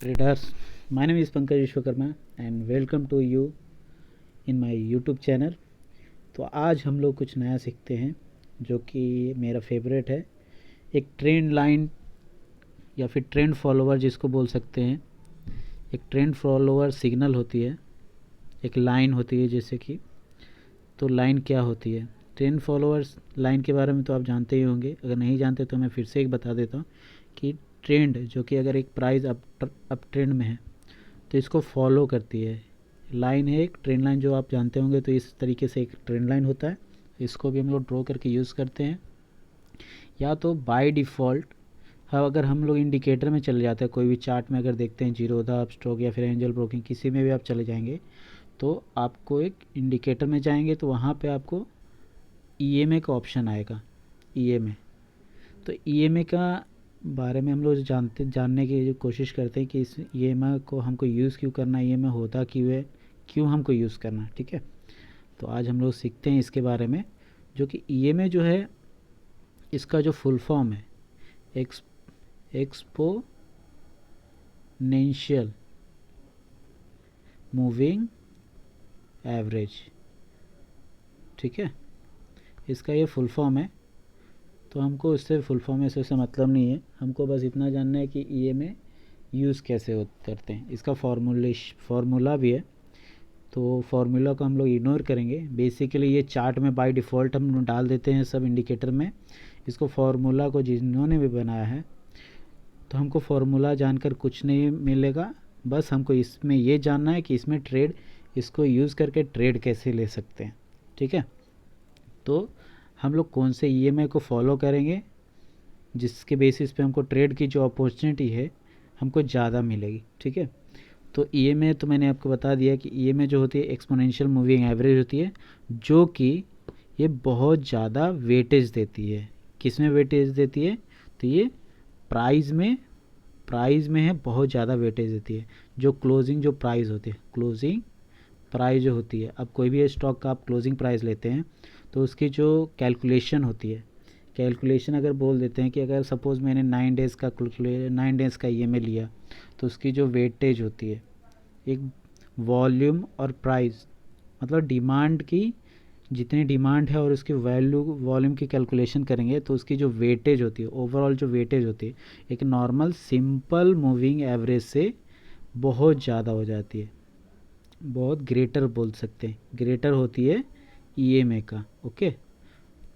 Traders, my name is Pankaj Vishwakarma and welcome to you in my YouTube channel. तो आज हम लोग कुछ नया सीखते हैं जो कि मेरा फेवरेट है। एक ट्रेंड लाइन या फिर ट्रेंड फॉलोवर जिसको बोल सकते हैं। एक ट्रेंड फॉलोवर सिग्नल होती है, एक लाइन होती है जैसे कि। तो लाइन क्या होती है? ट्रेंड फॉलोवर्स लाइन के बारे में तो आप जानते ही होंगे, अगर नहीं जानते तो मैं फिर से एक बता देता हूँ कि ट्रेंड जो कि अगर एक प्राइस अप ट्रेंड में है तो इसको फॉलो करती है। लाइन है एक ट्रेंड लाइन जो आप जानते होंगे, तो इस तरीके से एक ट्रेंड लाइन होता है। इसको भी हम लोग ड्रॉ करके यूज़ करते हैं। या तो बाय डिफ़ॉल्ट अगर हम लोग इंडिकेटर में चले जाते हैं, कोई भी चार्ट में अगर देखते हैं, जीरोधा अपस्टॉक या फिर एंजल ब्रोकिंग, किसी में भी आप चले जाएंगे तो आपको एक इंडिकेटर में जाएंगे तो वहाँ पे आपको ईएमए का ऑप्शन आएगा। ईएमए, तो ईएमए का बारे में हम लोग जानने की जो कोशिश करते हैं कि इस ईएमए को हमको यूज़ क्यों करना है, ईएमए होता क्यों है, क्यों हमको यूज़ करना है। ठीक है, तो आज हम लोग सीखते हैं इसके बारे में। जो कि ईएमए जो है, इसका जो फुल फॉर्म है एक्सपोनेंशियल मूविंग एवरेज। ठीक है, इसका ये फुल फॉर्म है। तो हमको इससे फुल फॉर्म से मतलब नहीं है, हमको बस इतना जानना है कि ईएमए यूज़ कैसे करते हैं। इसका फार्मूला भी है, तो फार्मूला को हम लोग इग्नोर करेंगे। बेसिकली ये चार्ट में बाय डिफ़ॉल्ट हम डाल देते हैं सब इंडिकेटर में। इसको फार्मूला को जिन्होंने भी बनाया है, तो हमको फार्मूला जानकर कुछ नहीं मिलेगा। बस हमको इसमें ये जानना है कि इसमें ट्रेड, इसको यूज़ करके ट्रेड कैसे ले सकते हैं। ठीक है, तो हम लोग कौन से ईएमए को फॉलो करेंगे जिसके बेसिस पे हमको ट्रेड की जो अपॉर्चुनिटी है हमको ज़्यादा मिलेगी। ठीक है, तो ईएमए तो मैंने आपको बता दिया कि ईएमए जो होती है एक्सपोनेंशियल मूविंग एवरेज होती है, जो कि ये बहुत ज़्यादा वेटेज देती है। किस में वेटेज देती है? तो ये प्राइस में है, बहुत ज़्यादा वेटेज देती है। जो क्लोजिंग जो प्राइस होती है, क्लोजिंग प्राइस जो होती है, अब कोई भी स्टॉक का आप क्लोजिंग प्राइस लेते हैं तो उसकी जो कैलकुलेशन होती है, कैलकुलेशन अगर बोल देते हैं कि अगर सपोज़ मैंने 9 डेज़ का ईएमए लिया तो उसकी जो वेटेज होती है, एक वॉल्यूम और प्राइस, मतलब डिमांड की जितनी डिमांड है और उसकी वॉल्यूम की कैलकुलेशन करेंगे तो उसकी जो वेटेज होती है, ओवरऑल जो वेटेज होती है, एक नॉर्मल सिंपल मूविंग एवरेज से बहुत ज़्यादा हो जाती है, बहुत ग्रेटर बोल सकते हैं, ग्रेटर होती है ईएमए का। ओके,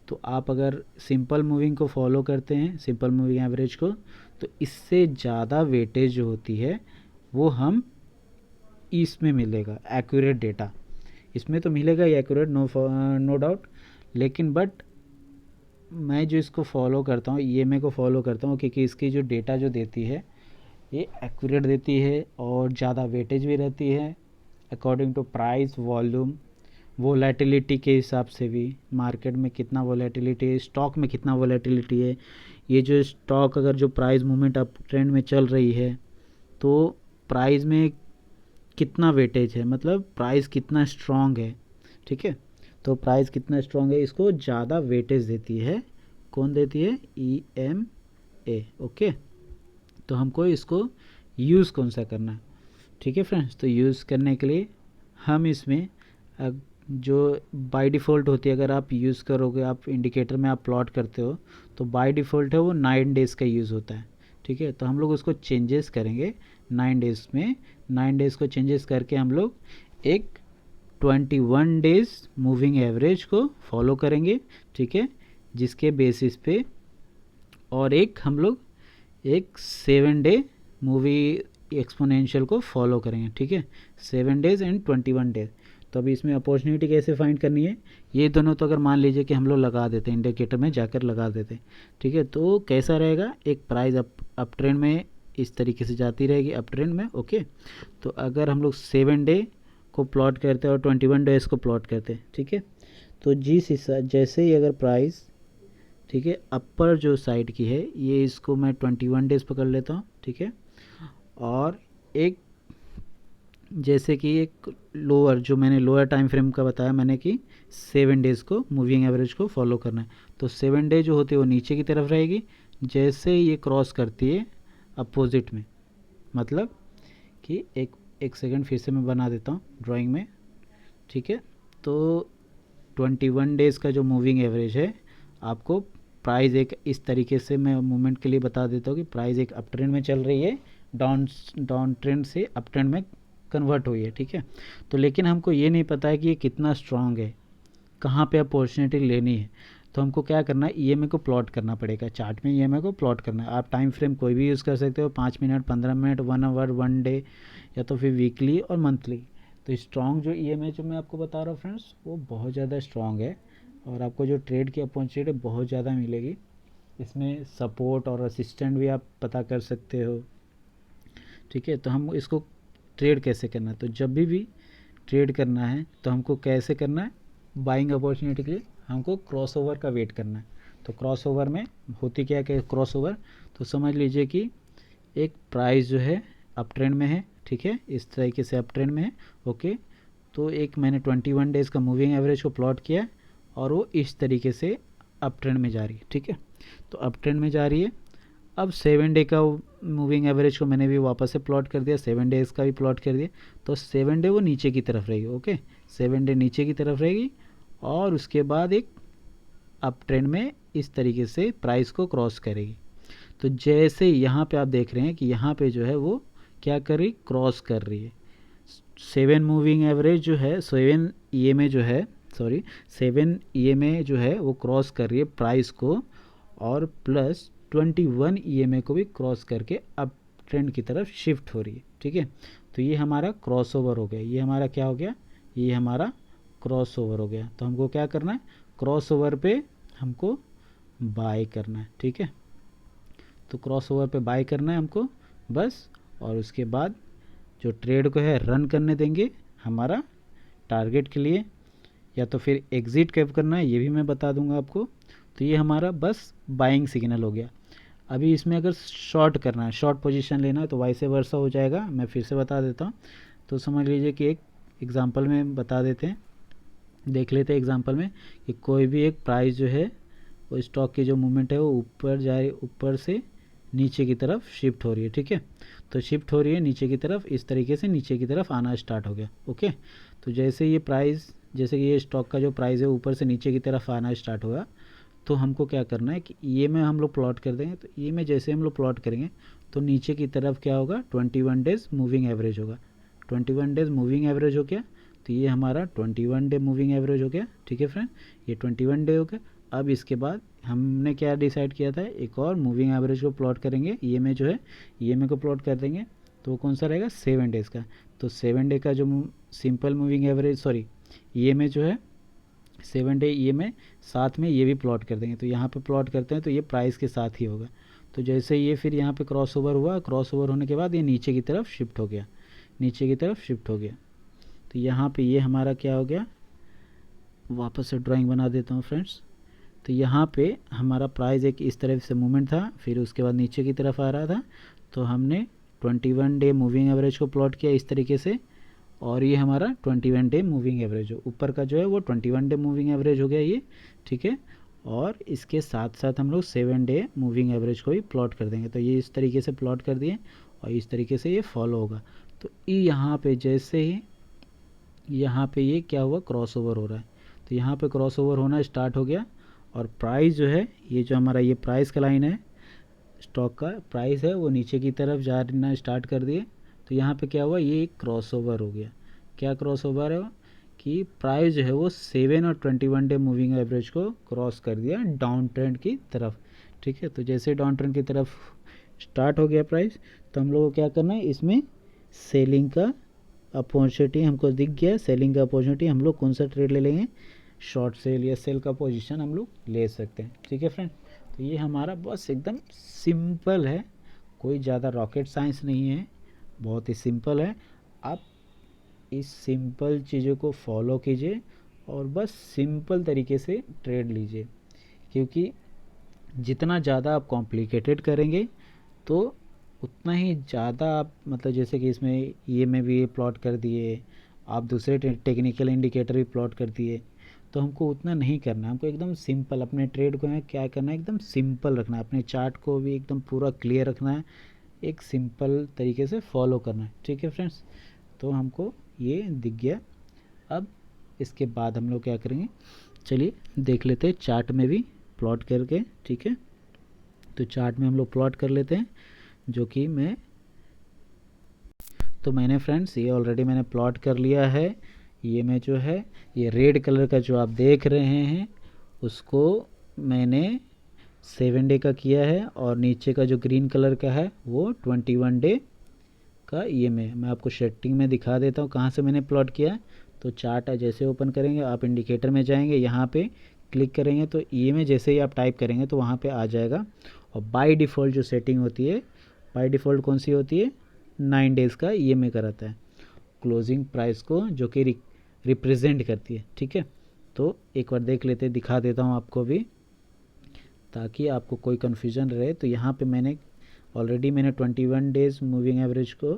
तो आप अगर सिंपल मूविंग को फॉलो करते हैं, सिंपल मूविंग एवरेज को, तो इससे ज़्यादा वेटेज जो होती है वो हम इसमें मिलेगा एक्यूरेट डेटा। इसमें तो मिलेगा ही एक्यूरेट, नो डाउट, लेकिन बट मैं जो इसको फॉलो करता हूँ, ईएमए को फॉलो करता हूँ, क्योंकि इसकी जो डेटा जो देती है ये एक्यूरेट देती है और ज़्यादा वेटेज भी रहती है according to price, volume, volatility के हिसाब से भी। मार्केट में कितना वोलेटिलिटी है, स्टॉक में कितना वोलेटिलिटी है, ये जो स्टॉक अगर जो प्राइस मूवमेंट अप ट्रेंड में चल रही है तो प्राइस में कितना वेटेज है, मतलब प्राइस कितना स्ट्रॉन्ग है। ठीक है, तो प्राइस कितना स्ट्रॉन्ग है, इसको ज़्यादा वेटेज देती है। कौन देती है? ईएमए। ओके, तो हमको इसको यूज़ कौन सा करना है? ठीक है फ्रेंड्स, तो यूज़ करने के लिए हम इसमें जो बाय डिफ़ॉल्ट होती है, अगर आप यूज़ करोगे, आप इंडिकेटर में आप प्लॉट करते हो तो बाय डिफ़ॉल्ट है वो 9 डेज़ का यूज़ होता है। ठीक है, तो हम लोग उसको चेंजेस करेंगे 9 डेज़ में। 9 डेज़ को चेंजेस करके हम लोग एक 21 डेज़ मूविंग एवरेज को फॉलो करेंगे। ठीक है, जिसके बेसिस पे और एक हम लोग एक 7 डे मूवी एक्सपोनेंशियल को फॉलो करेंगे। ठीक है, 7 डेज़ एंड 21 डेज। तो अभी इसमें अपॉर्चुनिटी कैसे फाइंड करनी है, ये दोनों तो अगर मान लीजिए कि हम लोग लगा देते हैं, इंडिकेटर में जाकर लगा देते हैं। ठीक है, तो कैसा रहेगा, एक प्राइस अप ट्रेंड में इस तरीके से जाती रहेगी अप ट्रेंड में। ओके, तो अगर हम लोग 7 डे को प्लॉट करते हैं और 21 डेज़ को प्लॉट करते हैं, ठीक है, तो जिस हिस्सा जैसे ही अगर प्राइस, ठीक है, अपर जो साइड की है, ये इसको मैं 21 डेज़ पकड़ लेता हूँ। ठीक है, और एक जैसे कि एक लोअर, जो मैंने लोअर टाइम फ्रेम का बताया मैंने कि 7 डेज़ को मूविंग एवरेज को फॉलो करना है, तो 7 डे जो होती है वो नीचे की तरफ रहेगी। जैसे ये क्रॉस करती है अपोजिट में, मतलब कि एक सेकंड फिर से मैं बना देता हूँ ड्राइंग में, ठीक है। तो 21 डेज़ का जो मूविंग एवरेज है, आपको प्राइस एक इस तरीके से मैं मूवमेंट के लिए बता देता हूँ कि प्राइस एक अप ट्रेंड में चल रही है, डाउन ट्रेंड से अप ट्रेंड में कन्वर्ट हुई है, ठीक है। तो लेकिन हमको ये नहीं पता है कि ये कितना स्ट्रांग है, कहाँ पे अपॉर्चुनिटी लेनी है। तो हमको क्या करना है, ईएमए को प्लॉट करना पड़ेगा, चार्ट में ईएमए को प्लॉट करना है। आप टाइम फ्रेम कोई भी यूज़ कर सकते हो, 5 मिनट, 15 मिनट, 1 आवर, 1 डे, या तो फिर वीकली और मंथली। तो स्ट्रॉन्ग जो ईएमए जो मैं आपको बता रहा हूँ फ्रेंड्स, वो बहुत ज़्यादा स्ट्रॉन्ग है और आपको जो ट्रेड की अपॉर्चुनिटी बहुत ज़्यादा मिलेगी। इसमें सपोर्ट और असिस्टेंट भी आप पता कर सकते हो, ठीक है। तो हम इसको ट्रेड कैसे करना है, तो जब भी ट्रेड करना है तो हमको कैसे करना है, बाइंग अपॉर्चुनिटी के लिए हमको क्रॉसओवर का वेट करना है। तो क्रॉसओवर में होती क्या है, क्रॉसओवर तो समझ लीजिए कि एक प्राइस जो है अप ट्रेंड में है, ठीक है, इस तरीके से अप ट्रेंड में है, ओके। तो एक मैंने 21 डेज़ का मूविंग एवरेज को प्लॉट किया और वो इस तरीके से अप ट्रेंड में जा रही है, ठीक है। तो अप ट्रेंड में जा रही है। अब 7 डे का मूविंग एवरेज को मैंने भी वापस से प्लॉट कर दिया, 7 डेज़ का भी प्लॉट कर दिया। तो 7 डे वो नीचे की तरफ रहेगी, ओके, 7 डे नीचे की तरफ रहेगी और उसके बाद एक अप ट्रेंड में इस तरीके से प्राइस को क्रॉस करेगी। तो जैसे यहाँ पे आप देख रहे हैं कि यहाँ पे जो है वो क्या कर रही, क्रॉस कर रही है। 7 मूविंग एवरेज जो है, 7 ईएमए जो है, सॉरी 7 ईएमए जो है वो क्रॉस कर रही है प्राइस को, और प्लस 21 ईएमए को भी क्रॉस करके अप ट्रेंड की तरफ शिफ्ट हो रही है, ठीक है। तो ये हमारा क्रॉसओवर हो गया, ये हमारा क्या हो गया, ये हमारा क्रॉसओवर हो गया। तो हमको क्या करना है, क्रॉसओवर पे हमको बाय करना है, ठीक है। तो क्रॉसओवर पे बाय करना है हमको बस, और उसके बाद जो ट्रेड को है रन करने देंगे हमारा टारगेट के लिए, या तो फिर एग्ज़िट कब करना है ये भी मैं बता दूंगा आपको। तो ये हमारा बस बाइंग सिग्नल हो गया। अभी इसमें अगर शॉर्ट करना है, शॉर्ट पोजीशन लेना है, तो वाइसे वर्सा हो जाएगा। मैं फिर से बता देता हूँ। तो समझ लीजिए कि एक एग्ज़ाम्पल में बता देते हैं, देख लेते हैं एग्ज़ाम्पल में कि कोई भी एक प्राइस जो है वो स्टॉक की जो मूवमेंट है वो ऊपर जा रही, ऊपर से नीचे की तरफ शिफ्ट हो रही है, ठीक है। तो शिफ्ट हो रही है नीचे की तरफ, इस तरीके से नीचे की तरफ आना स्टार्ट हो गया, ओके। तो जैसे ये प्राइस, जैसे कि ये स्टॉक का जो प्राइस है ऊपर से नीचे की तरफ आना स्टार्ट होगा, तो हमको क्या करना है कि ये में हम लोग प्लॉट कर देंगे। तो ये में जैसे हम लोग प्लॉट करेंगे तो नीचे की तरफ क्या होगा, 21 डेज़ मूविंग एवरेज होगा। 21 डेज़ मूविंग एवरेज हो गया, तो ये हमारा 21 डे मूविंग एवरेज हो गया, ठीक है फ्रेंड, ये 21 डे हो गया। अब इसके बाद हमने क्या डिसाइड किया था, एक और मूविंग एवरेज को प्लॉट करेंगे, ये में जो है ये में को प्लॉट कर देंगे। तो वो कौन सा रहेगा, 7 डेज़ का। तो 7 डे का जो सिंपल मूविंग एवरेज, सॉरी ये में जो है 7 डे ये में साथ में ये भी प्लॉट कर देंगे। तो यहाँ पे प्लॉट करते हैं तो ये प्राइस के साथ ही होगा। तो जैसे ये फिर यहाँ पे क्रॉस ओवर हुआ, क्रॉस ओवर होने के बाद ये नीचे की तरफ शिफ्ट हो गया, नीचे की तरफ शिफ्ट हो गया। तो यहाँ पे ये हमारा क्या हो गया, वापस से ड्राइंग बना देता हूँ फ्रेंड्स। तो यहाँ पे हमारा प्राइस एक इस तरह से मूवमेंट था, फिर उसके बाद नीचे की तरफ आ रहा था। तो हमने 21 डे मूविंग एवरेज को प्लॉट किया इस तरीके से, और ये हमारा 21 डे मूविंग एवरेज हो, ऊपर का जो है वो 21 डे मूविंग एवरेज हो गया ये, ठीक है। और इसके साथ साथ हम लोग 7 डे मूविंग एवरेज को भी प्लॉट कर देंगे। तो ये इस तरीके से प्लॉट कर दिए और इस तरीके से ये फॉलो होगा। तो यहाँ पे जैसे ही यहाँ पे ये क्या हुआ, क्रॉस ओवर हो रहा है। तो यहाँ पे क्रॉस ओवर होना स्टार्ट हो गया और प्राइस जो है, ये जो हमारा ये प्राइस का लाइन है, स्टॉक का प्राइस है, वो नीचे की तरफ जाना स्टार्ट कर दिए। तो यहाँ पे क्या हुआ, ये एक क्रॉस ओवर हो गया। क्या क्रॉस ओवर है कि प्राइस जो है वो 7 और 21 डे मूविंग एवरेज को क्रॉस कर दिया डाउन ट्रेंड की तरफ, ठीक है। तो जैसे डाउन ट्रेंड की तरफ स्टार्ट हो गया प्राइस, तो हम लोग को क्या करना है, इसमें सेलिंग का अपॉर्चुनिटी हमको दिख गया। सेलिंग का अपॉर्चुनिटी हम लोग कौन सा ट्रेड ले लेंगे, शॉर्ट सेल या सेल का पोजीशन हम लोग ले सकते हैं, ठीक है फ्रेंड। तो ये हमारा बस एकदम सिंपल है, कोई ज़्यादा रॉकेट साइंस नहीं है, बहुत ही सिंपल है। आप इस सिंपल चीज़ों को फॉलो कीजिए और बस सिंपल तरीके से ट्रेड लीजिए, क्योंकि जितना ज़्यादा आप कॉम्प्लिकेटेड करेंगे तो उतना ही ज़्यादा आप, मतलब जैसे कि इसमें ये में भी प्लॉट कर दिए, आप दूसरे टेक्निकल इंडिकेटर भी प्लॉट कर दिए, तो हमको उतना नहीं करना। हमको एकदम सिंपल अपने ट्रेड को है क्या करना है, एकदम सिंपल रखना है। अपने चार्ट को भी एकदम पूरा क्लियर रखना है, एक सिंपल तरीके से फॉलो करना है। ठीक है फ्रेंड्स, तो हमको ये दिख गया। अब इसके बाद हम लोग क्या करेंगे, चलिए देख लेते हैं चार्ट में भी प्लॉट करके। ठीक है, तो चार्ट में हम लोग प्लॉट कर लेते हैं, जो कि मैंने फ्रेंड्स ये ऑलरेडी मैंने प्लॉट कर लिया है। ये मैं जो है ये रेड कलर का जो आप देख रहे हैं उसको मैंने 7 डे का किया है, और नीचे का जो ग्रीन कलर का है वो 21 डे का मैं आपको सेटिंग में दिखा देता हूँ कहाँ से मैंने प्लॉट किया है। तो चार्ट जैसे ओपन करेंगे, आप इंडिकेटर में जाएंगे, यहाँ पे क्लिक करेंगे तो जैसे ही आप टाइप करेंगे तो वहाँ पे आ जाएगा। और बाय डिफ़ॉल्ट जो सेटिंग होती है, बाय डिफ़ॉल्ट कौन सी होती है, 9 डेज़ का कराता है, क्लोजिंग प्राइस को जो कि रिप्रेजेंट करती है। ठीक है, तो एक बार देख लेते, दिखा देता हूँ आपको भी ताकि आपको कोई कन्फ्यूज़न रहे। तो यहाँ पे मैंने ऑलरेडी 21 डेज़ मूविंग एवरेज को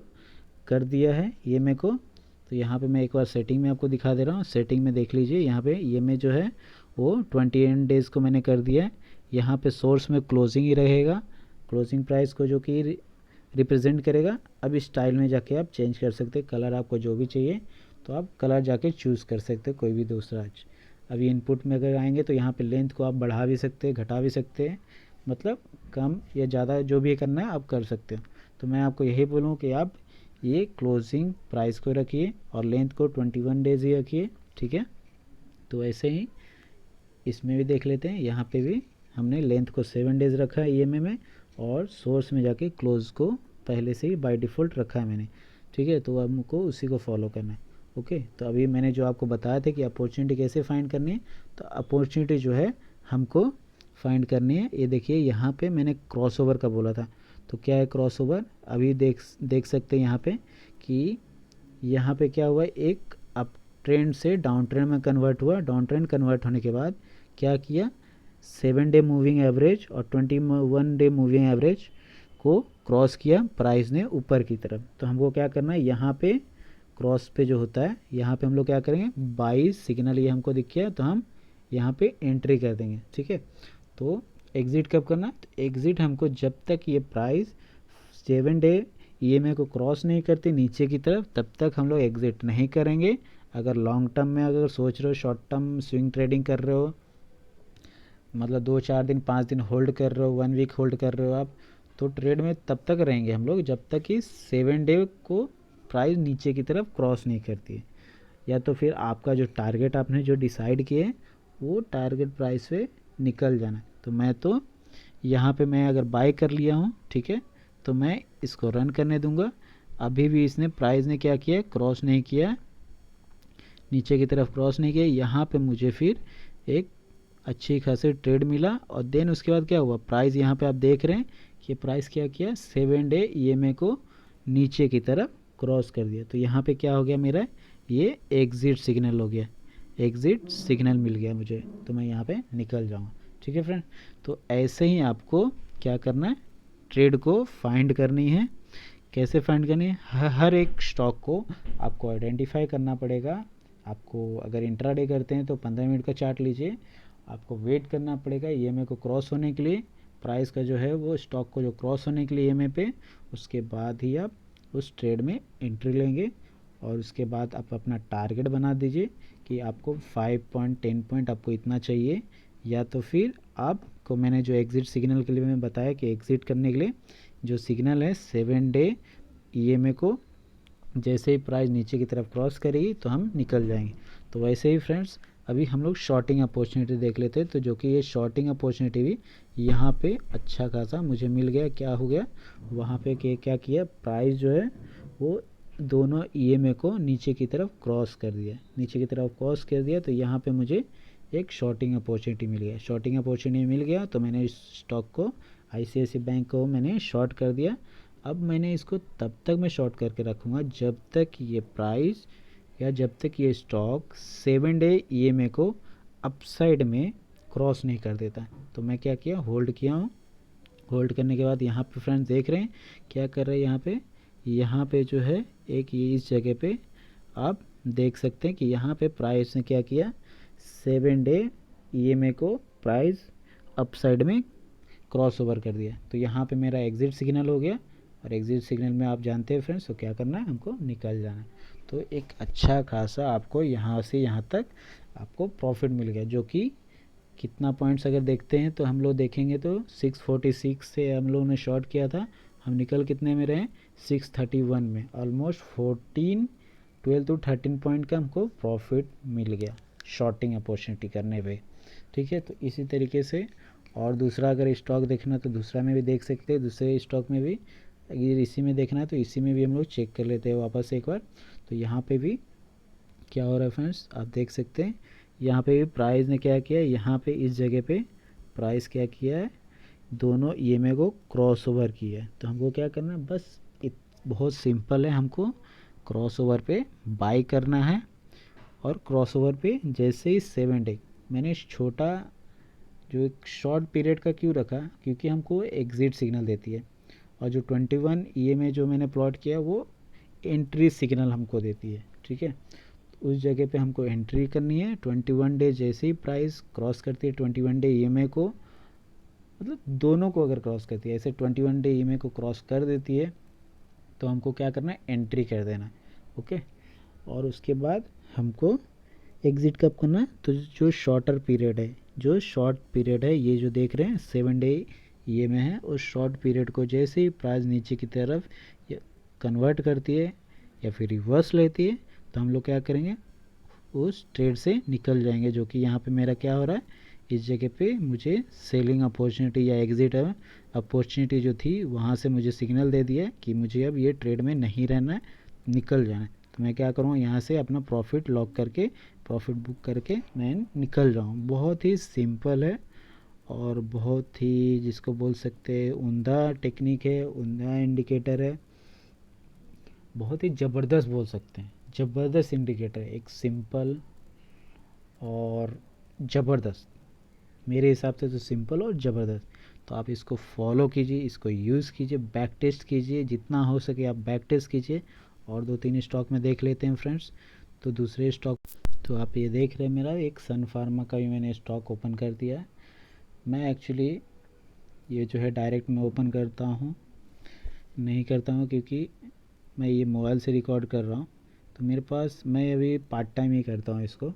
कर दिया है को। तो यहाँ पे मैं एक बार सेटिंग में आपको दिखा दे रहा हूँ। सेटिंग में देख लीजिए, यहाँ पे जो है वो 21 डेज़ को मैंने कर दिया है। यहाँ पे सोर्स में क्लोजिंग ही रहेगा, क्लोजिंग प्राइस को जो कि रिप्रेजेंट करेगा। अब इस स्टाइल में जाके आप चेंज कर सकते हैं, कलर आपको जो भी चाहिए तो आप कलर जाके चूज़ कर सकते हैं, कोई भी दूसरा। अभी इनपुट में अगर आएंगे तो यहाँ पे लेंथ को आप बढ़ा भी सकते हैं, घटा भी सकते हैं, मतलब कम या ज़्यादा जो भी करना है आप कर सकते हो। तो मैं आपको यही बोलूँ कि आप ये क्लोजिंग प्राइस को रखिए और लेंथ को 21 डेज़ ही रखिए। ठीक है, तो ऐसे ही इसमें भी देख लेते हैं। यहाँ पे भी हमने लेंथ को 7 डेज़ रखा है में, और सोर्स में जाके क्लोज को पहले से ही बाय डिफ़ॉल्ट रखा है मैंने। ठीक है, तो हमको उसी को फॉलो करना है। ओके, तो अभी मैंने जो आपको बताया था कि अपॉर्चुनिटी कैसे फाइंड करनी है, तो अपॉर्चुनिटी जो है हमको फाइंड करनी है। ये देखिए यहाँ पे मैंने क्रॉसओवर का बोला था, तो क्या है क्रॉसओवर, अभी देख सकते हैं यहाँ पे कि यहाँ पे क्या हुआ, एक अप ट्रेंड से डाउन ट्रेंड में कन्वर्ट हुआ। डाउन ट्रेंड कन्वर्ट होने के बाद क्या किया, 7 डे मूविंग एवरेज और 21 डे मूविंग एवरेज को क्रॉस किया प्राइस ने ऊपर की तरफ। तो हमको क्या करना है, यहाँ पे क्रॉस पे जो होता है यहाँ पे हम लोग क्या करेंगे, 22 सिग्नल ये हमको दिख गया तो हम यहाँ पे एंट्री कर देंगे। ठीक है, तो एग्ज़िट कब करना, तो एग्ज़िट हमको जब तक ये प्राइस 7 डे को क्रॉस नहीं करती नीचे की तरफ, तब तक हम लोग एग्ज़िट नहीं करेंगे। अगर लॉन्ग टर्म में अगर सोच रहे हो, शॉर्ट टर्म स्विंग ट्रेडिंग कर रहे हो, मतलब 2-4 दिन 5 दिन होल्ड कर रहे हो, 1 वीक होल्ड कर रहे हो आप, तो ट्रेड में तब तक रहेंगे हम लोग जब तक कि 7 डे को प्राइस नीचे की तरफ क्रॉस नहीं करती है, या तो फिर आपका जो टारगेट आपने जो डिसाइड किए है वो टारगेट प्राइस पे निकल जाना। तो मैं तो यहाँ पे मैं अगर बाय कर लिया हूँ, ठीक है, तो मैं इसको रन करने दूंगा। अभी भी इसने प्राइस ने क्या किया, क्रॉस नहीं किया, नीचे की तरफ क्रॉस नहीं किया। यहाँ पे मुझे फिर एक अच्छी खासी ट्रेड मिला, और देन उसके बाद क्या हुआ, प्राइस यहाँ पे आप देख रहे हैं कि प्राइस क्या किया, 7 डे EMA को नीचे की तरफ क्रॉस कर दिया। तो यहाँ पे क्या हो गया, मेरा ये एग्ज़िट सिग्नल हो गया, एग्ज़िट सिग्नल मिल गया मुझे, तो मैं यहाँ पे निकल जाऊँगा। ठीक है फ्रेंड, तो ऐसे ही आपको क्या करना है, ट्रेड को फाइंड करनी है। कैसे फाइंड करनी है, हर एक स्टॉक को आपको आइडेंटिफाई करना पड़ेगा। आपको अगर इंट्राडे करते हैं तो 15 मिनट का चार्ट लीजिए, आपको वेट करना पड़ेगा EMA को क्रॉस होने के लिए, प्राइस का जो है वो स्टॉक को जो क्रॉस होने के लिए EMA पे, उसके बाद ही आप उस ट्रेड में एंट्री लेंगे। और उसके बाद आप अपना टारगेट बना दीजिए कि आपको 5 पॉइंट 10 पॉइंट आपको इतना चाहिए, या तो फिर आपको मैंने जो एग्ज़िट सिग्नल के लिए मैं बताया कि एग्ज़िट करने के लिए जो सिग्नल है 7 डे EMA को जैसे ही प्राइस नीचे की तरफ क्रॉस करेगी तो हम निकल जाएंगे। तो वैसे ही फ्रेंड्स अभी हम लोग शॉर्टिंग अपॉर्चुनिटी देख लेते हैं। तो जो कि ये शॉर्टिंग अपॉर्चुनिटी भी यहाँ पे अच्छा खासा मुझे मिल गया। क्या हो गया, वहाँ पे क्या किया, प्राइस जो है वो दोनों EMA को नीचे की तरफ क्रॉस कर दिया, नीचे की तरफ क्रॉस कर दिया। तो यहाँ पे मुझे एक शॉर्टिंग अपॉर्चुनिटी मिल गया, शॉर्टिंग अपॉर्चुनिटी मिल गया। तो मैंने इस स्टॉक को ICICI बैंक को मैंने शॉर्ट कर दिया। अब मैंने इसको तब तक मैं शॉर्ट करके रखूँगा जब तक ये प्राइस या जब तक ये स्टॉक 7 डे EMA को अपसाइड में क्रॉस नहीं कर देता। तो मैं क्या किया, होल्ड किया हूँ। होल्ड करने के बाद यहाँ पे फ्रेंड्स देख रहे हैं क्या कर रहे हैं, यहाँ पे जो है एक ये इस जगह पे आप देख सकते हैं कि यहाँ पे प्राइस ने क्या किया, 7 डे EMA को प्राइस अपसाइड में क्रॉस ओवर कर दिया। तो यहाँ पे मेरा एग्ज़िट सिग्नल हो गया। और एग्जिट सिग्नल में आप जानते हैं फ्रेंड्स, तो क्या करना है, हमको निकल जाना है। तो एक अच्छा खासा आपको यहाँ से यहाँ तक आपको प्रॉफिट मिल गया, जो कि कितना पॉइंट्स अगर देखते हैं तो हम लोग देखेंगे तो 646 से हम लोगों ने शॉर्ट किया था, हम निकल कितने में रहे, 631 में। ऑलमोस्ट 12 to 13 पॉइंट का हमको प्रॉफिट मिल गया शॉर्टिंग अपॉर्चुनिटी करने पे। ठीक है, तो इसी तरीके से और दूसरा अगर स्टॉक देखना तो दूसरा में भी देख सकते हैं, दूसरे स्टॉक में भी अगर इसी में देखना है तो इसी में भी हम लोग चेक कर लेते हैं वापस एक बार। तो यहाँ पे भी क्या हो रहा है फ्रेंड्स, आप देख सकते हैं यहाँ पे भी प्राइस ने क्या किया है, यहाँ पे इस जगह पे प्राइस क्या किया है, दोनों ईएमए को क्रॉस ओवर किया है। तो हमको क्या करना है, बस बहुत सिंपल है, हमको क्रॉस ओवर पे बाई करना है। और क्रॉस ओवर पे जैसे ही 7 डे, मैंने छोटा जो एक शॉर्ट पीरियड का क्यों रखा, क्योंकि हमको एग्जिट सिग्नल देती है। और जो 21 ईएमए जो मैंने प्लॉट किया वो एंट्री सिग्नल हमको देती है। ठीक है, उस जगह पे हमको एंट्री करनी है। 21 डे जैसे ही प्राइस क्रॉस करती है 21 डे ईएमए को, मतलब दोनों को अगर क्रॉस करती है, ऐसे 21 डे ईएमए को क्रॉस कर देती है तो हमको क्या करना है, एंट्री कर देना है। ओके, और उसके बाद हमको एग्ज़िट कब करना है, तो जो शॉर्टर पीरियड है, जो शॉर्ट पीरियड है ये जो देख रहे हैं 7 डे ये में है, उस शॉर्ट पीरियड को जैसे ही प्राइस नीचे की तरफ कन्वर्ट करती है या फिर रिवर्स लेती है तो हम लोग क्या करेंगे, उस ट्रेड से निकल जाएंगे। जो कि यहाँ पे मेरा क्या हो रहा है, इस जगह पे मुझे सेलिंग अपॉर्चुनिटी या एग्ज़िट अपॉर्चुनिटी जो थी वहाँ से मुझे सिग्नल दे दिया है कि मुझे अब ये ट्रेड में नहीं रहना है, निकल जाना है। तो मैं क्या करूँगा, यहाँ से अपना प्रॉफिट लॉक करके, प्रॉफिट बुक करके मैं निकल जाऊँ। बहुत ही सिंपल है और बहुत ही जिसको बोल सकते हैं उम्दा टेक्निक है, उम्दा इंडिकेटर है, बहुत ही ज़बरदस्त बोल सकते हैं, ज़बरदस्त इंडिकेटर है, एक सिंपल और ज़बरदस्त, मेरे हिसाब से तो सिंपल और ज़बरदस्त। तो आप इसको फॉलो कीजिए, इसको यूज़ कीजिए, बैक टेस्ट कीजिए, जितना हो सके आप बैक टेस्ट कीजिए। और 2-3 स्टॉक में देख लेते हैं फ्रेंड्स। तो दूसरे स्टॉक, तो आप ये देख रहे हैं मेरा एक सन फार्मा का भी मैंने स्टॉक ओपन कर दिया है। मैं एक्चुअली ये जो है डायरेक्ट मैं ओपन करता हूँ नहीं करता हूँ, क्योंकि मैं ये मोबाइल से रिकॉर्ड कर रहा हूँ, तो मेरे पास मैं अभी पार्ट टाइम ही करता हूँ इसको,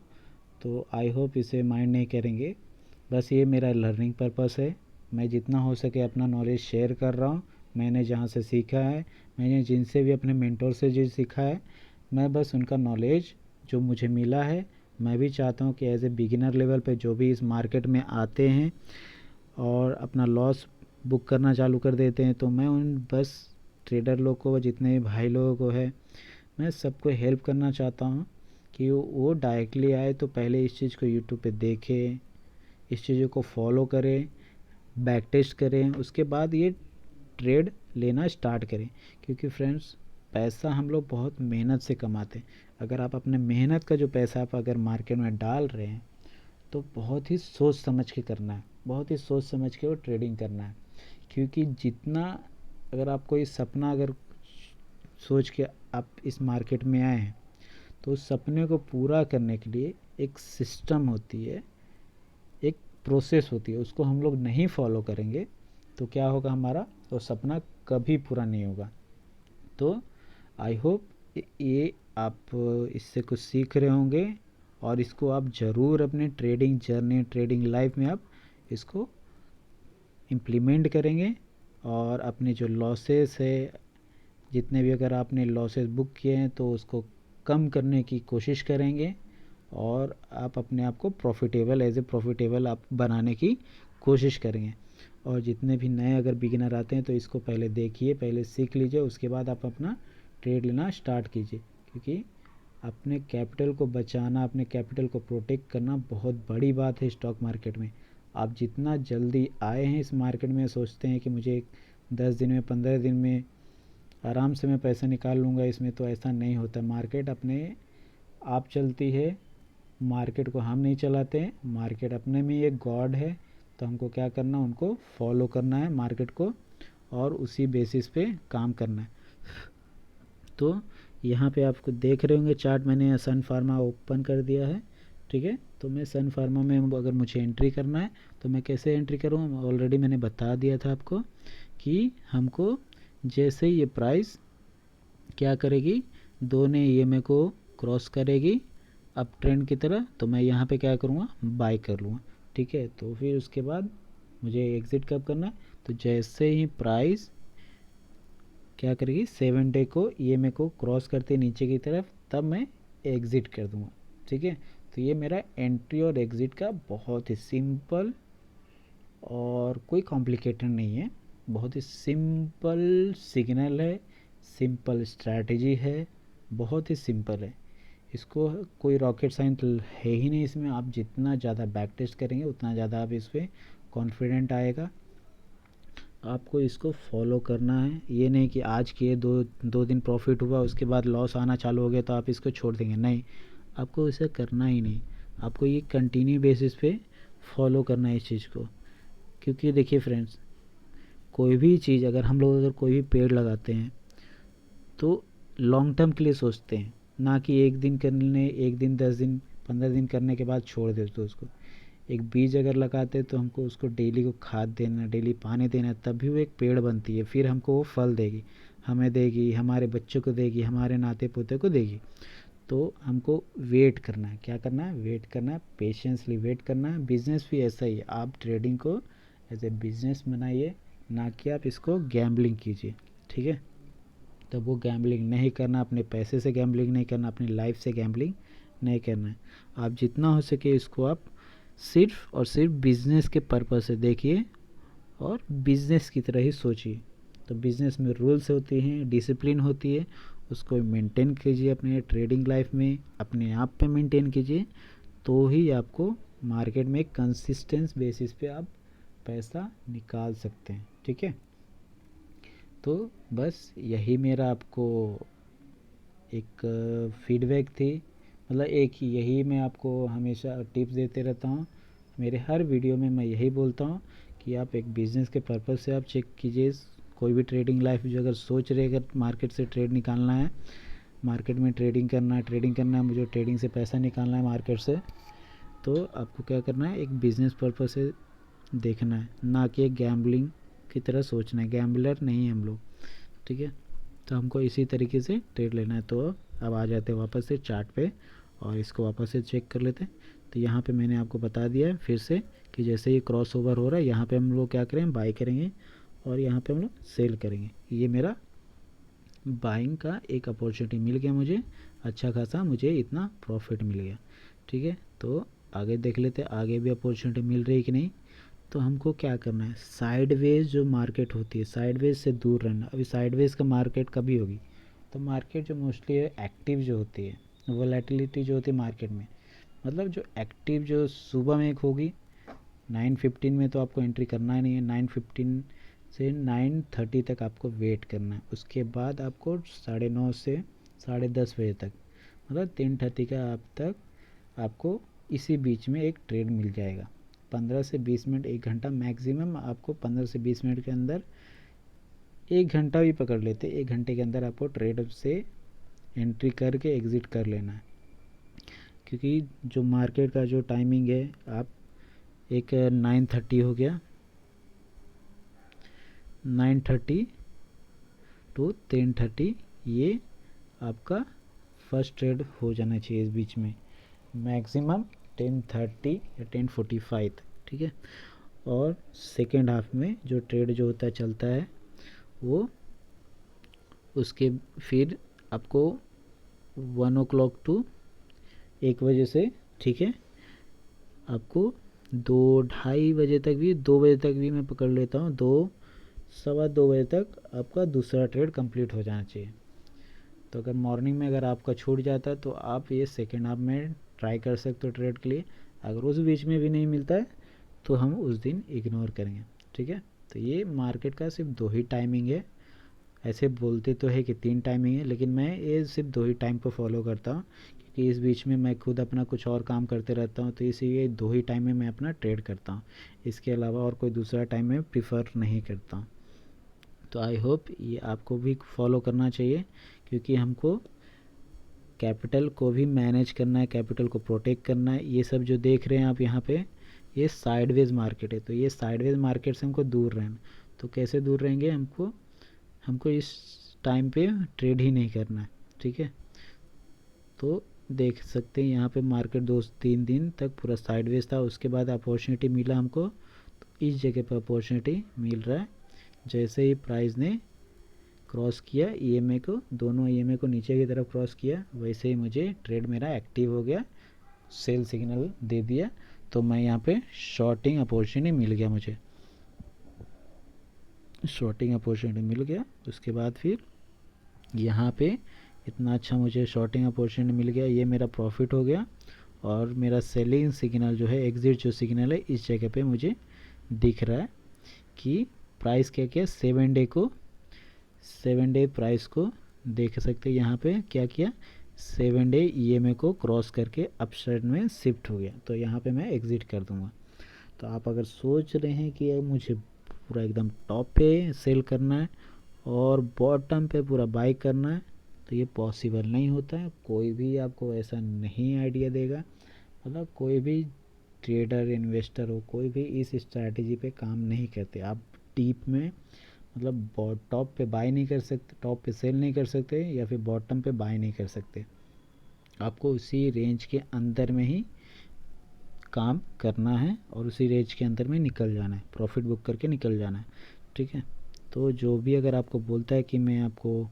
तो आई होप इसे माइंड नहीं करेंगे। बस ये मेरा लर्निंग पर्पस है, मैं जितना हो सके अपना नॉलेज शेयर कर रहा हूँ। मैंने जहाँ से सीखा है, मैंने जिनसे भी अपने मेंटोर से जो सीखा है, मैं बस उनका नॉलेज जो मुझे मिला है, मैं भी चाहता हूँ कि एज ए बिगिनर लेवल पे जो भी इस मार्केट में आते हैं और अपना लॉस बुक करना चालू कर देते हैं, तो मैं उन बस ट्रेडर लोग को, जितने भी भाई लोगों को है, मैं सबको हेल्प करना चाहता हूँ कि वो डायरेक्टली आए तो पहले इस चीज़ को यूट्यूब पे देखें, इस चीज़ों को फॉलो करें, बैक टेस्ट करें, उसके बाद ये ट्रेड लेना स्टार्ट करें। क्योंकि फ्रेंड्स पैसा हम लोग बहुत मेहनत से कमाते हैं, अगर आप अपने मेहनत का जो पैसा आप अगर मार्केट में डाल रहे हैं तो बहुत ही सोच समझ के करना है, बहुत ही सोच समझ के वो ट्रेडिंग करना है। क्योंकि जितना अगर आप कोई सपना अगर सोच के आप इस मार्केट में आए हैं तो उस सपने को पूरा करने के लिए एक सिस्टम होती है, एक प्रोसेस होती है, उसको हम लोग नहीं फॉलो करेंगे तो क्या होगा, हमारा वो सपना कभी पूरा नहीं होगा। तो आई होप ये आप इससे कुछ सीख रहे होंगे और इसको आप ज़रूर अपने ट्रेडिंग जर्नी, ट्रेडिंग लाइफ में आप इसको इम्प्लीमेंट करेंगे। और अपने जो लॉसेस है, जितने भी अगर आपने लॉसेस बुक किए हैं तो उसको कम करने की कोशिश करेंगे और आप अपने आप को प्रॉफिटेबल, एज ए प्रॉफिटेबल आप बनाने की कोशिश करेंगे। और जितने भी नए अगर बिगिनर आते हैं तो इसको पहले देखिए, पहले सीख लीजिए, उसके बाद आप अपना ट्रेड लेना स्टार्ट कीजिए। क्योंकि अपने कैपिटल को बचाना, अपने कैपिटल को प्रोटेक्ट करना बहुत बड़ी बात है स्टॉक मार्केट में। आप जितना जल्दी आए हैं इस मार्केट में, सोचते हैं कि मुझे 10 दिन में, 15 दिन में आराम से मैं पैसा निकाल लूँगा इसमें, तो ऐसा नहीं होता। मार्केट अपने आप चलती है, मार्केट को हम नहीं चलाते हैं, मार्केट अपने में एक गॉड है। तो हमको क्या करना, उनको फॉलो करना है मार्केट को, और उसी बेसिस पे काम करना है। तो यहाँ पे आपको देख रहे होंगे चार्ट, मैंने सन फार्मा ओपन कर दिया है। ठीक है, तो मैं सन फार्मा में अगर मुझे एंट्री करना है तो मैं कैसे एंट्री करूँ, ऑलरेडी मैंने बता दिया था आपको कि हमको जैसे ये प्राइस क्या करेगी, दो ने ईएमए को क्रॉस करेगी अप ट्रेंड की तरह, तो मैं यहाँ पे क्या करूँगा, बाय कर लूँगा। ठीक है, तो फिर उसके बाद मुझे एग्ज़िट कब करना है, तो जैसे ही प्राइस क्या करेगी 7 डे को ईएमए को क्रॉस करते नीचे की तरफ, तब मैं एग्ज़िट कर दूँगा। ठीक है, तो ये मेरा एंट्री और एग्ज़िट का बहुत ही सिंपल और कोई कॉम्प्लिकेटेड नहीं है, बहुत ही सिंपल सिग्नल है, सिंपल स्ट्रैटेजी है, बहुत ही सिंपल है। इसको कोई रॉकेट साइंस है ही नहीं इसमें। आप जितना ज़्यादा बैक टेस्ट करेंगे उतना ज़्यादा आप इस पर कॉन्फिडेंट आएगा। आपको इसको फॉलो करना है, ये नहीं कि आज किए दो दिन प्रॉफिट हुआ उसके बाद लॉस आना चालू हो गया तो आप इसको छोड़ देंगे, नहीं, आपको इसे करना ही नहीं। आपको ये कंटिन्यू बेसिस पे फॉलो करना है इस चीज़ को। क्योंकि देखिए फ्रेंड्स, कोई भी चीज़ अगर हम लोग अगर कोई भी पेड़ लगाते हैं तो लॉन्ग टर्म के लिए सोचते हैं, ना कि एक दिन करने, एक दिन 10 दिन 15 दिन करने के बाद छोड़ देते तो उसको। एक बीज अगर लगाते तो हमको उसको डेली को खाद देना, डेली पानी देना, तब भी वो एक पेड़ बनती है, फिर हमको वो फल देगी, हमें देगी, हमारे बच्चों को देगी, हमारे नाते पोते को देगी। तो हमको वेट करना है, क्या करना है, वेट करना है, पेशेंसली वेट करना है। बिजनेस भी ऐसा ही है, आप ट्रेडिंग को एज ए बिजनेस बनाइए, ना कि आप इसको गैम्बलिंग कीजिए। ठीक है, तो वो गैम्बलिंग नहीं करना, अपने पैसे से गैम्बलिंग नहीं करना, अपनी लाइफ से गैम्बलिंग नहीं करना है। आप जितना हो सके इसको आप सिर्फ और सिर्फ बिजनेस के पर्पज़ से देखिए और बिजनेस की तरह ही सोचिए। तो बिजनेस में रूल्स होते हैं, डिसिप्लिन होती है, उसको मेंटेन कीजिए अपने ट्रेडिंग लाइफ में, अपने आप पे मेंटेन कीजिए, तो ही आपको मार्केट में कंसिस्टेंस बेसिस पे आप पैसा निकाल सकते हैं। ठीक है, तो बस यही मेरा आपको एक फीडबैक थी, मतलब एक यही मैं आपको हमेशा टिप्स देते रहता हूँ। मेरे हर वीडियो में मैं यही बोलता हूँ कि आप एक बिज़नेस के पर्पज़ से आप चेक कीजिए। कोई भी ट्रेडिंग लाइफ जो अगर सोच रहे, अगर मार्केट से ट्रेड निकालना है, मार्केट में ट्रेडिंग करना है, मुझे ट्रेडिंग से पैसा निकालना है मार्केट से, तो आपको क्या करना है, एक बिज़नेस पर्पज़ से देखना है, ना कि एक गैम्बलिंग की तरह सोचना है। गैम्बलर नहीं है हम लोग। ठीक है, तो हमको इसी तरीके से ट्रेड लेना है। तो अब आ जाते हैं वापस से चार्ट पे और इसको वापस से चेक कर लेते हैं। तो यहाँ पे मैंने आपको बता दिया है फिर से कि जैसे ये क्रॉस ओवर हो रहा है, यहाँ पे हम लोग क्या करें, बाई करेंगे और यहाँ पे हम लोग सेल करेंगे। ये मेरा बाइंग का एक अपॉर्चुनिटी मिल गया मुझे, अच्छा खासा मुझे इतना प्रॉफिट मिल गया। ठीक है, तो आगे देख लेते हैं आगे भी अपॉर्चुनिटी मिल रही है कि नहीं। तो हमको क्या करना है, साइडवेज जो मार्केट होती है, साइडवेज से दूर रहना। अभी साइडवेज का मार्केट कभी होगी, तो मार्केट जो मोस्टली एक्टिव जो होती है, वोलेटिलिटी जो होती है मार्केट में, मतलब जो एक्टिव जो सुबह में एक होगी 9:15 में, तो आपको एंट्री करना ही नहीं है। 9:15 से 9:30 तक आपको वेट करना है। उसके बाद आपको 9:30 से 10:30 बजे तक, मतलब 10:30 का आप तक आपको इसी बीच में एक ट्रेड मिल जाएगा। 15 से 20 मिनट, 1 घंटा मैक्सिमम आपको 15 से 20 मिनट के अंदर, 1 घंटा भी पकड़ लेते, 1 घंटे के अंदर आपको ट्रेड से एंट्री करके एग्ज़िट कर लेना है। क्योंकि जो मार्केट का जो टाइमिंग है, आप एक 9:30 हो गया, 9:30 टू 10:30, ये आपका फर्स्ट ट्रेड हो जाना चाहिए इस बीच में, मैक्सिमम 10:30 या 10:45 तक। ठीक है, और सेकेंड हाफ में जो ट्रेड जो होता है चलता है वो उसके फिर आपको 1 o'clock टू 1 बजे से, ठीक है, आपको 2-2:30 बजे तक भी, 2 बजे तक भी मैं पकड़ लेता हूँ, 2-2:15 तक आपका दूसरा ट्रेड कंप्लीट हो जाना चाहिए। तो अगर मॉर्निंग में अगर आपका छूट जाता है तो आप ये सेकेंड हाफ में ट्राई कर सकते हो ट्रेड के लिए। अगर उस बीच में भी नहीं मिलता है तो हम उस दिन इग्नोर करेंगे। ठीक है, तो ये मार्केट का सिर्फ 2 ही टाइमिंग है। ऐसे बोलते तो है कि 3 टाइमिंग है, लेकिन मैं ये सिर्फ 2 ही टाइम पर फॉलो करता हूँ, क्योंकि इस बीच में मैं खुद अपना कुछ और काम करते रहता हूँ, तो इसीलिए 2 ही टाइम में मैं अपना ट्रेड करता हूँ। इसके अलावा और कोई दूसरा टाइम मैं प्रीफर नहीं करता हूँ। तो आई होप ये आपको भी फॉलो करना चाहिए, क्योंकि हमको कैपिटल को भी मैनेज करना है, कैपिटल को प्रोटेक्ट करना है। ये सब जो देख रहे हैं आप यहाँ पे, ये साइडवेज मार्केट है, तो ये साइडवेज मार्केट से हमको दूर रहना। तो कैसे दूर रहेंगे, हमको हमको इस टाइम पे ट्रेड ही नहीं करना है, ठीक है। तो देख सकते हैं यहाँ पे मार्केट 2-3 दिन तक पूरा साइडवेज था, उसके बाद अपॉर्चुनिटी मिला हमको, तो इस जगह पर अपॉर्चुनिटी मिल रहा है। जैसे ही प्राइस ने क्रॉस किया ईएमए को, दोनों ईएमए को नीचे की तरफ क्रॉस किया, वैसे ही मुझे ट्रेड मेरा एक्टिव हो गया, सेल सिग्नल दे दिया, तो मैं यहाँ पे शॉर्टिंग अपॉर्चुनिटी मिल गया, मुझे शॉर्टिंग अपॉर्चुनिटी मिल गया। उसके बाद फिर यहाँ पे इतना अच्छा मुझे शॉर्टिंग अपॉर्चुनिटी मिल गया, ये मेरा प्रॉफिट हो गया। और मेरा सेलिंग सिग्नल जो है, एग्जिट जो सिग्नल है, इस जगह पे मुझे दिख रहा है कि प्राइस क्या क्या 7 डे प्राइस को देख सकते हैं। यहाँ पे क्या किया, 7 डे ईएमए को क्रॉस करके अपसाइड में शिफ्ट हो गया, तो यहाँ पे मैं एग्ज़िट कर दूँगा। तो आप अगर सोच रहे हैं कि मुझे पूरा एकदम टॉप पे सेल करना है और बॉटम पे पूरा बाई करना है, तो ये पॉसिबल नहीं होता है। कोई भी आपको ऐसा नहीं आइडिया देगा, मतलब कोई भी ट्रेडर इन्वेस्टर हो, कोई भी इस स्ट्रैटेजी पे काम नहीं करते। आप डीप में मतलब टॉप पे बाय नहीं कर सकते, टॉप पे सेल नहीं कर सकते, या फिर बॉटम पे बाय नहीं कर सकते। आपको उसी रेंज के अंदर में ही काम करना है और उसी रेंज के अंदर में निकल जाना है, प्रॉफिट बुक करके निकल जाना है, ठीक है। तो जो भी अगर आपको बोलता है कि मैं आपको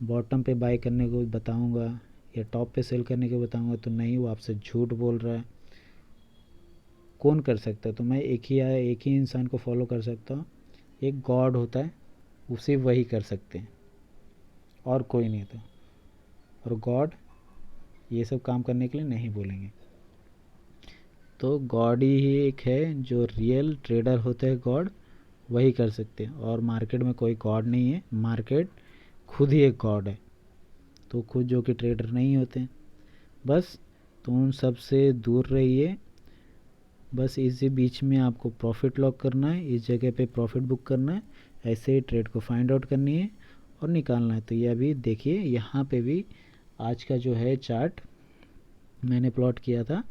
बॉटम पे बाय करने को बताऊंगा या टॉप पे सेल करने को बताऊंगा, तो नहीं, वो आपसे झूठ बोल रहा है। कौन कर सकता है? तो मैं एक ही इंसान को फॉलो कर सकता हूँ, एक गॉड होता है, उसे वही कर सकते हैं और कोई नहीं होता। और गॉड ये सब काम करने के लिए नहीं बोलेंगे। तो गॉड ही एक है, जो रियल ट्रेडर होते हैं गॉड, वही कर सकते हैं। और मार्केट में कोई गॉड नहीं है, मार्केट खुद ही एक गॉड है। तो खुद जो कि ट्रेडर नहीं होते, बस तो उन सब से दूर रहिए। बस इसी बीच में आपको प्रॉफिट लॉक करना है, इस जगह पे प्रॉफिट बुक करना है, ऐसे ही ट्रेड को फाइंड आउट करनी है और निकालना है। तो ये अभी देखिए यहाँ पे भी आज का जो है चार्ट मैंने प्लॉट किया था,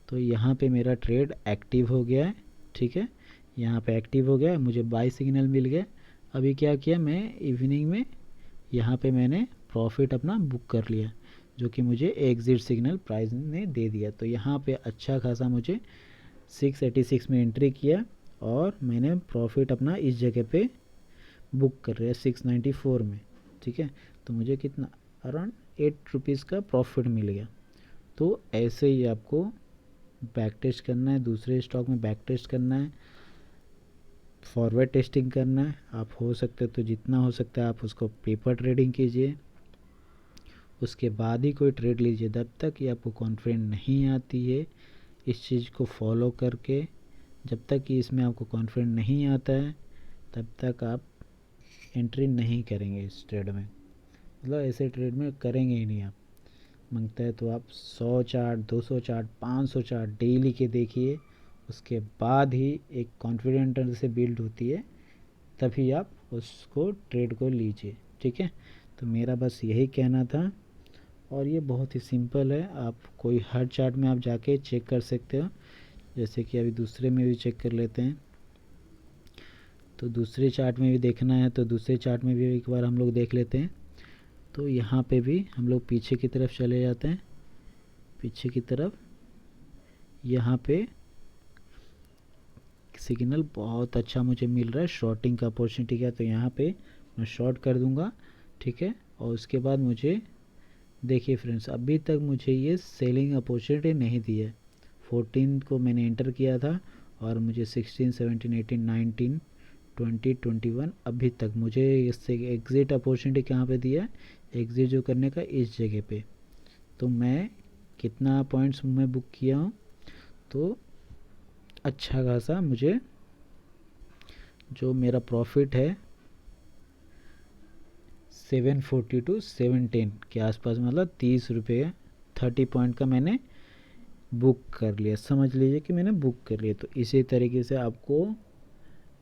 तो यहाँ पे मेरा ट्रेड एक्टिव हो गया है, ठीक है। यहाँ पे एक्टिव हो गया, मुझे बाय सिग्नल मिल गया। अभी क्या किया, मैं इवनिंग में यहाँ पे मैंने प्रॉफिट अपना बुक कर लिया, जो कि मुझे एग्जिट सिग्नल प्राइस ने दे दिया। तो यहाँ पे अच्छा खासा मुझे 686 में एंट्री किया और मैंने प्रॉफिट अपना इस जगह पे बुक कर रहा है 694 में, ठीक है। तो मुझे कितना, अराउंड 8 रुपीज़ का प्रॉफिट मिल गया। तो ऐसे ही आपको बैक टेस्ट करना है, दूसरे स्टॉक में बैक टेस्ट करना है, फॉरवर्ड टेस्टिंग करना है। आप हो सकते तो जितना हो सकता है आप उसको पेपर ट्रेडिंग कीजिए, उसके बाद ही कोई ट्रेड लीजिए। जब तक कि आपको कॉन्फिडेंस नहीं आती है इस चीज़ को फॉलो करके, जब तक कि इसमें आपको कॉन्फिडेंस नहीं आता है, तब तक आप एंट्री नहीं करेंगे इस ट्रेड में। मतलब ऐसे ट्रेड में करेंगे ही नहीं आप। मांगता है तो आप 100 चार्ट, 200 चार्ट, 500 चार्ट डेली के देखिए, उसके बाद ही एक कॉन्फिडेंट से बिल्ड होती है, तभी आप उसको ट्रेड को लीजिए, ठीक है। तो मेरा बस यही कहना था, और ये बहुत ही सिंपल है। आप कोई हर चार्ट में आप जाके चेक कर सकते हो, जैसे कि अभी दूसरे में भी चेक कर लेते हैं। तो दूसरे चार्ट में भी देखना है तो दूसरे चार्ट में भी एक बार हम लोग देख लेते हैं। तो यहाँ पे भी हम लोग पीछे की तरफ चले जाते हैं, पीछे की तरफ। यहाँ पे सिग्नल बहुत अच्छा मुझे मिल रहा है शॉर्टिंग का अपॉर्चुनिटी का, तो यहाँ पे मैं शॉर्ट कर दूँगा, ठीक है। और उसके बाद मुझे देखिए फ्रेंड्स, अभी तक मुझे ये सेलिंग अपॉर्चुनिटी नहीं दी है। 14 को मैंने एंटर किया था और मुझे 16, 17, 18, 19, 20, 21 अभी तक मुझे इससे एग्ज़िट अपॉर्चुनिटी कहाँ पे दिया है, एग्ज़िट जो करने का इस जगह पे। तो मैं कितना पॉइंट्स मैं बुक किया हूँ, तो अच्छा खासा मुझे जो मेरा प्रॉफिट है 740 टू 710 के आसपास, मतलब 30 रुपये 30 पॉइंट का मैंने बुक कर लिया। समझ लीजिए कि मैंने बुक कर लिया। तो इसी तरीके से आपको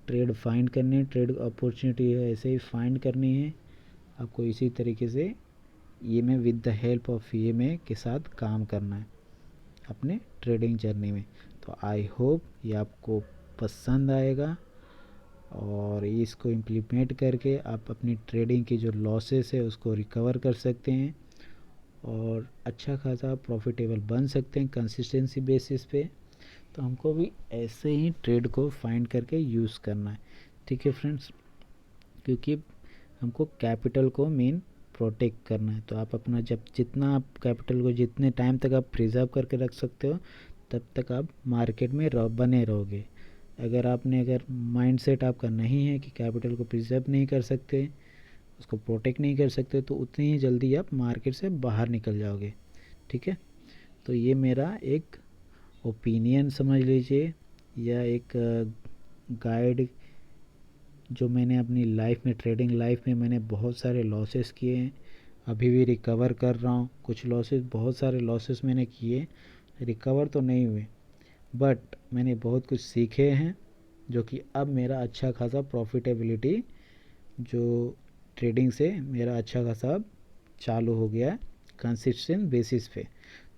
ट्रेड फाइंड करनी है, ट्रेड अपॉर्चुनिटी है ऐसे ही फाइंड करनी है आपको। इसी तरीके से ये में विद द हेल्प ऑफ ये में के साथ काम करना है अपने ट्रेडिंग जर्नी में। तो आई होप ये आपको पसंद आएगा। और इसको इम्प्लीमेंट करके आप अपनी ट्रेडिंग की जो लॉसेस है उसको रिकवर कर सकते हैं और अच्छा खासा प्रॉफिटेबल बन सकते हैं कंसिस्टेंसी बेसिस पे। तो हमको भी ऐसे ही ट्रेड को फाइंड करके यूज़ करना है, ठीक है फ्रेंड्स, क्योंकि हमको कैपिटल को मेन प्रोटेक्ट करना है। तो आप अपना जब जितना आप कैपिटल को जितने टाइम तक आप प्रिजर्व करके रख सकते हो तब तक आप मार्केट में बने रहोगे। अगर माइंडसेट आपका नहीं है कि कैपिटल को प्रिजर्व नहीं कर सकते, उसको प्रोटेक्ट नहीं कर सकते, तो उतनी ही जल्दी आप मार्केट से बाहर निकल जाओगे, ठीक है। तो ये मेरा एक ओपिनियन समझ लीजिए या एक गाइड जो मैंने अपनी लाइफ में, ट्रेडिंग लाइफ में मैंने बहुत सारे लॉसेस किए हैं, अभी भी रिकवर कर रहा हूँ। कुछ लॉसेस, बहुत सारे लॉसेस मैंने किए, रिकवर तो नहीं हुए, बट मैंने बहुत कुछ सीखे हैं जो कि अब मेरा अच्छा खासा प्रॉफिटेबिलिटी जो ट्रेडिंग से मेरा अच्छा खासा अब चालू हो गया है कंसिस्टेंट बेसिस पे।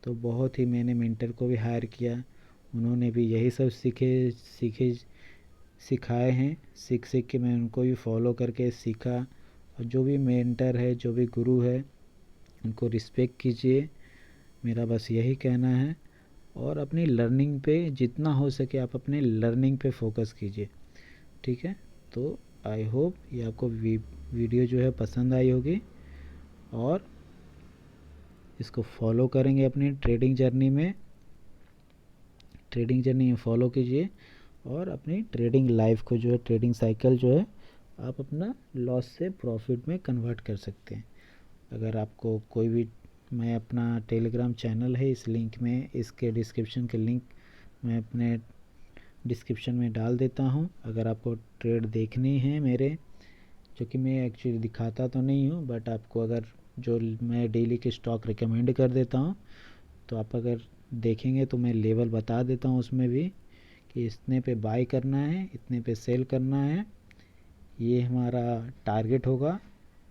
तो बहुत ही मैंने मेंटर को भी हायर किया, उन्होंने भी यही सब सिखाए हैं, सीख सीख के मैं उनको भी फॉलो करके सीखा। और जो भी मेंटर है, जो भी गुरु है, उनको रिस्पेक्ट कीजिए, मेरा बस यही कहना है। और अपनी लर्निंग पे जितना हो सके आप अपने लर्निंग पे फोकस कीजिए, ठीक है। तो आई होप ये आपको वीडियो जो है पसंद आई होगी और इसको फॉलो करेंगे अपनी ट्रेडिंग जर्नी में फॉलो कीजिए और अपनी ट्रेडिंग लाइफ को जो है, ट्रेडिंग साइकिल जो है, आप अपना लॉस से प्रॉफिट में कन्वर्ट कर सकते हैं। अगर आपको कोई भी, मैं अपना टेलीग्राम चैनल है, इस लिंक में, इसके डिस्क्रिप्शन के लिंक मैं अपने डिस्क्रिप्शन में डाल देता हूँ। अगर आपको ट्रेड देखनी है मेरे, जो कि मैं एक्चुअली दिखाता तो नहीं हूँ, बट आपको अगर जो मैं डेली के स्टॉक रिकमेंड कर देता हूँ, तो आप अगर देखेंगे तो मैं लेवल बता देता हूँ उसमें भी कि इतने पे बाय करना है, इतने पे सेल करना है, ये हमारा टारगेट होगा,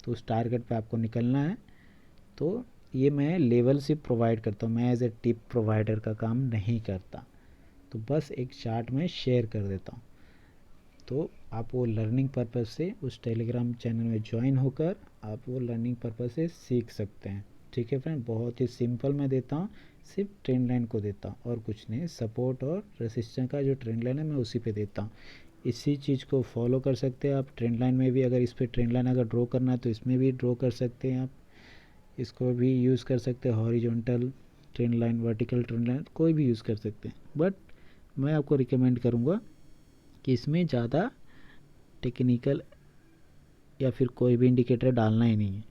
तो उस टारगेट पे आपको निकलना है। तो ये मैं लेवल सिर्फ प्रोवाइड करता हूँ, मैं एज ए टिप प्रोवाइडर का काम नहीं करता, तो बस एक चार्ट में शेयर कर देता हूँ। तो आप वो लर्निंग पर्पज़ से उस टेलीग्राम चैनल में ज्वाइन होकर आप वो लर्निंग पर्पज़ से सीख सकते हैं, ठीक है फ्रेंड। बहुत ही सिंपल मैं देता हूँ, सिर्फ ट्रेंड लाइन को देता हूँ और कुछ नहीं। सपोर्ट और रेसिस्टेंस का जो ट्रेंड लाइन है मैं उसी पे देता हूँ, इसी चीज़ को फॉलो कर सकते हैं आप। ट्रेंड लाइन में भी अगर इस पर ट्रेंड लाइन अगर ड्रॉ करना है तो इसमें भी ड्रॉ कर सकते हैं आप, इसको भी यूज़ कर सकते हैं। Horizontal trend line, vertical trend line, कोई भी यूज़ कर सकते हैं, बट मैं आपको रिकमेंड करूँगा कि इसमें ज़्यादा टेक्निकल या फिर कोई भी इंडिकेटर डालना ही नहीं है,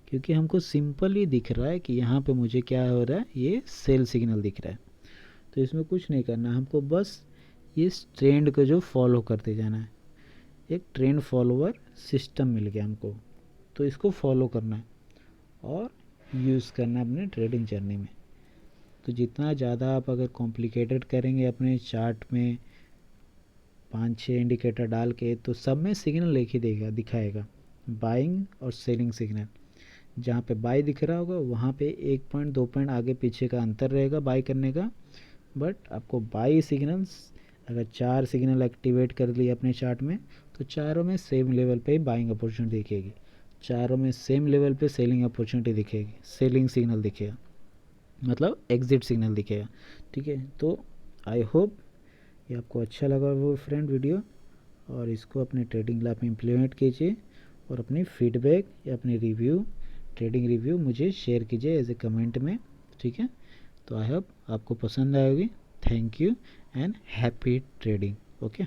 क्योंकि हमको सिंपल ही दिख रहा है कि यहाँ पे मुझे क्या हो रहा है, ये सेल सिग्नल दिख रहा है। तो इसमें कुछ नहीं करना, हमको बस इस ट्रेंड को जो फॉलो करते जाना है। एक ट्रेंड फॉलोवर सिस्टम मिल गया हमको, तो इसको फॉलो करना है और यूज़ करना है अपने ट्रेडिंग जर्नी में। तो जितना ज़्यादा आप अगर कॉम्प्लिकेटेड करेंगे अपने चार्ट में 5-6 इंडिकेटर डाल के, तो सब में सिग्नल एक ही देगा, दिखाएगा, बाइंग और सेलिंग सिग्नल। जहाँ पे बाई दिख रहा होगा वहाँ पे 1 पॉइंट 2 पॉइंट आगे पीछे का अंतर रहेगा बाई करने का, बट आपको बाई सिग्नल्स अगर 4 सिग्नल एक्टिवेट कर लिए अपने चार्ट में, तो चारों में सेम लेवल पे बाइंग अपॉर्चुनिटी दिखेगी, चारों में सेम लेवल पे सेलिंग अपॉर्चुनिटी दिखेगी, सेलिंग सिग्नल दिखेगा, मतलब एग्जिट सिग्नल दिखेगा, ठीक है। तो आई होप ये आपको अच्छा लगा वो फ्रेंड वीडियो, और इसको अपने ट्रेडिंग लाइफ में इम्प्लीमेंट कीजिए और अपनी फीडबैक या अपनी रिव्यू, ट्रेडिंग रिव्यू मुझे शेयर कीजिए एज ए कमेंट में, ठीक है। तो आई होप आपको पसंद आएगी। Thank you and happy trading. Okay.